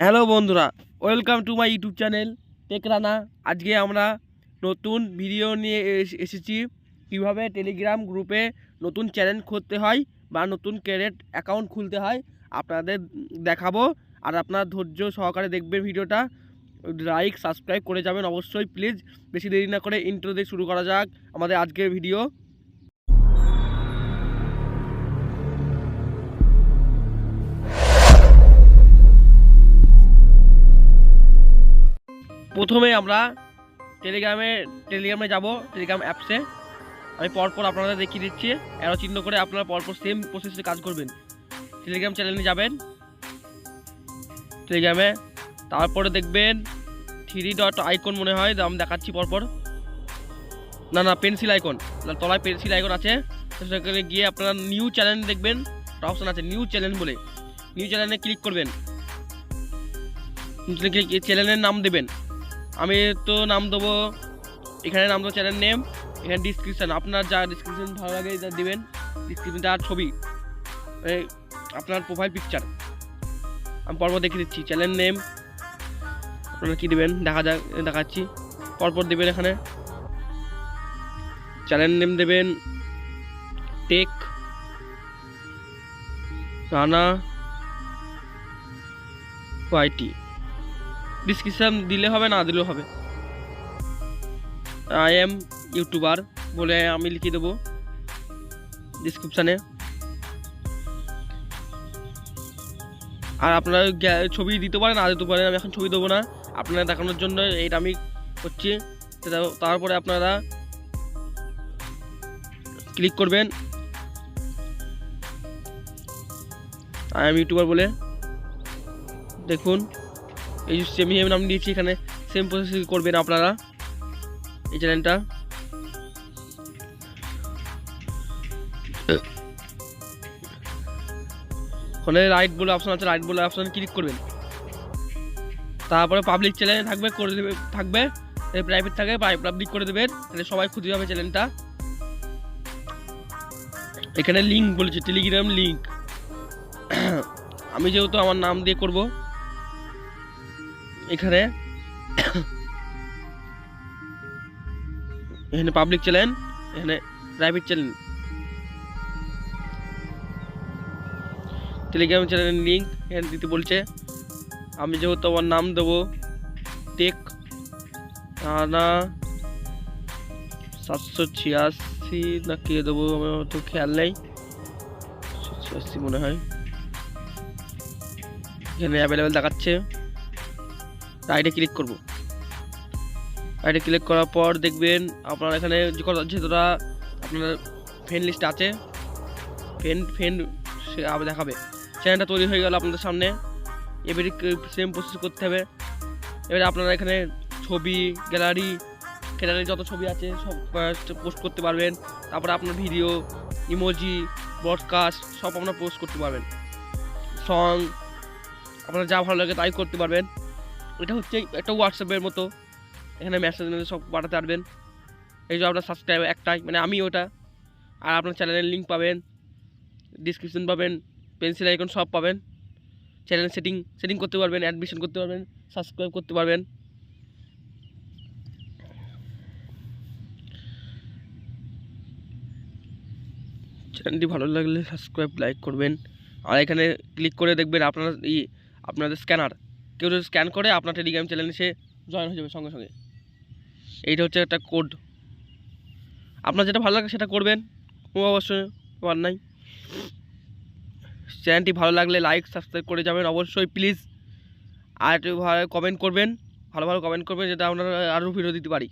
Hello বন্ধুরা, welcome to my YouTube channel tech Rana. আজকে আমরা নতুন ভিডিও নিয়ে এসেছি কীভাবে টেলিগ্রাম গ্রুপে নতুন চ্যানেল খুলতে হয় বা নতুন ক্যারেট অ্যাকাউন্ট খুলতে হয় আপনাদের দেখাবো। আর আপনার ধৈর্য সহকারে দেখবেন ভিডিওটা, লাইক সাবস্ক্রাইব করে যাবেন অবশ্যই প্লিজ। বেশি দেরি না করে ইন্ট্রো দিয়ে শুরু করা যাক আমাদের আজকের ভিডিও। প্রথমে আমরা টেলিগ্রামে যাব। টেলিগ্রাম অ্যাপসে আমি পরপর আপনারা দেখিয়ে দিচ্ছি, অ্যারো চিহ্ন করে আপনারা পরপর সেম প্রসেসে কাজ করবেন। টেলিগ্রাম চ্যানেলে যাবেন, টেলিগ্রামে তারপরে দেখবেন 3 ডট আইকন মনে হয়, আমি দেখাচ্ছি পরপর। না পেন্সিল আইকন, তলায় পেন্সিল আইকন আছে, সেখানে গিয়ে আপনারা নিউ চ্যানেল দেখবেন, অপশন আছে নিউ চ্যানেল বলে। নিউ চ্যানেলে ক্লিক করবেন, চ্যানেলের নাম দেবেন। আমি তো নাম দেবো, এখানে নাম দেবো চ্যানেল নেম, এখানে ডিসক্রিপশান আপনার যা ডিসক্রিপশান ভালো লাগে যা দেবেন, ডিসক্রিপশানটা আর ছবি আপনার প্রোফাইল পিকচার আমি পরপর দেখে দিচ্ছি। চ্যানেল নেম আপনারা কী দেবেন দেখাচ্ছি, পরপর দেবেন। এখানে চ্যানেল নেম দেবেন টেক রানা ওয়াইটি। ডিসক্রিপশান দিলে হবে, না দিলেও হবে। আই এম ইউটিউবার বলে আমি লিখে দেবো ডিসক্রিপশানে। আর আপনারা ছবি দিতে পারেন, না দিতে পারেন, আমি এখন ছবি দেবো না, আপনারা দেখানোর জন্য এটা আমি করছি। তারপরে আপনারা ক্লিক করবেন আই এম ইউটিউবার বলে। দেখুন এই যে সেমি নাম দিয়েছি, এখানে সেম প্রসেস করবেন আপনারা। এই চ্যানেলটা ওখানে রাইট বলে অপশন আছে, রাইট বলে অপশন ক্লিক করবেন। তারপরে পাবলিক চ্যানেলে থাকবে প্রাইভেট থাকে, পাবলিক করে দেবেন, তাহলে সবাই খুঁজে যাবে চ্যানেলটা। এখানে লিঙ্ক বলেছে, টেলিগ্রাম লিঙ্ক। আমি যেহেতু আমার নাম দিয়ে করব, এখানে পাবলিক চ্যানেল, এখানে প্রাইভেট চ্যানেল, টেলিগ্রাম চ্যানেলের লিঙ্ক এখানে দিতে বলছে। আমি যেহেতু আমার নাম দেবো টেক রানা 786 না কে দেবো, আমার তো খেয়াল নেই, 786 মনে হয়। এখানে অ্যাভেলেবেল দেখাচ্ছে, রাইটে ক্লিক করব। রাইটে ক্লিক করার পর দেখবেন আপনার এখানে যেটা আপনার ফ্রেন্ড লিস্ট আছে, ফ্রেন্ড সে আবার দেখাবে। চ্যানেলটা তৈরি হয়ে গেল আপনাদের সামনে। এবারে সেম প্রসেস করতে হবে। এবারে আপনারা এখানে ছবি গ্যালারি যত ছবি আছে সব পোস্ট করতে পারবেন। তারপরে আপনার ভিডিও, ইমোজি, ব্রডকাস্ট সব আপনারা পোস্ট করতে পারবেন। সং আপনার যা ভালো লাগে তাই করতে পারবেন। এটা হচ্ছে একটা হোয়াটসঅ্যাপের মতো, এখানে মেসেজ সব পাঠাতে পারবেন। এই যে আপনার সাবস্ক্রাইব একটাই, মানে আমি ওটা। আর আপনার চ্যানেলের লিঙ্ক পাবেন, ডিসক্রিপশন পাবেন, পেন্সিল আইকন সব পাবেন। চ্যানেল সেটিং করতে পারবেন, অ্যাডমিশন করতে পারবেন, সাবস্ক্রাইব করতে পারবেন। চ্যানেলটি ভালো লাগলে সাবস্ক্রাইব লাইক করবেন। আর এখানে ক্লিক করে দেখবেন আপনাদের স্ক্যানার, কেউ যদি স্ক্যান করে আপনার টেলিগ্রাম চ্যানেলে সে জয়েন হয়ে যাবে সঙ্গে সঙ্গে। এইটা হচ্ছে একটা কোড, আপনার যেটা ভালো লাগে সেটা করবেন, অবশ্যই ব্যাপার নাই। চ্যানেলটি ভালো লাগলে লাইক সাবস্ক্রাইব করে যাবেন অবশ্যই প্লিজ। আর একটু ভালো কমেন্ট করবেন, ভালো কমেন্ট করবেন, যেটা আপনারা আরও ভিডিও দিতে পারি।